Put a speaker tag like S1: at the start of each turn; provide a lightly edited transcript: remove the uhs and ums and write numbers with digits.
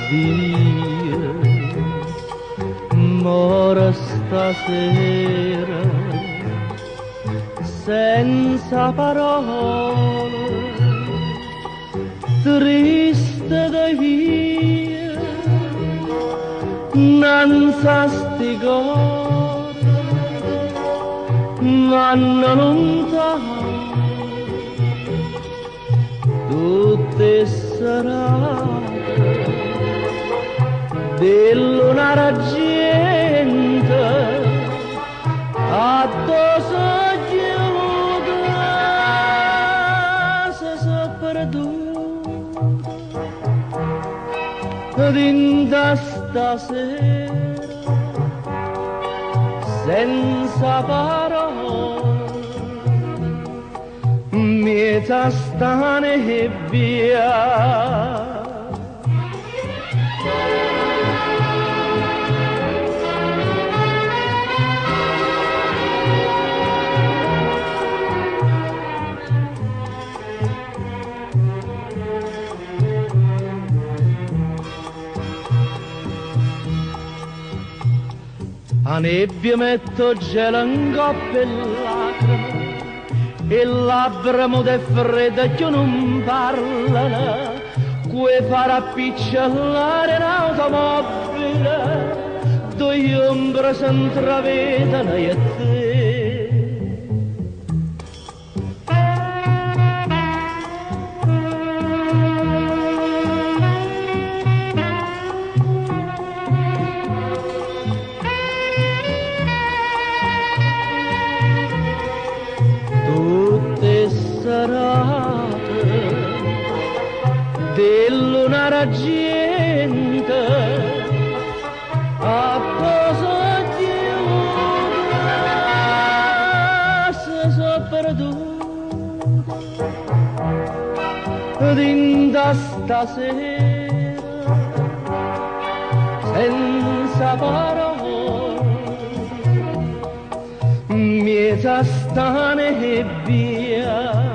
S1: via, mora stasera senza parole, triste da via, non sa sti cose, vanno lontano, tutte serate di luna argente addosso giuda se so perduta dinda stasera senza parole mieta stane e via. A nebbia metto gelo in coppe e lacrime, e labbra mude fredde che non parlano, que farà picciolare in automobile, due ombre si intravedono io e te. Di luna argente apposo giuda se so perduta dinda stasera senza parole mieta stane e via.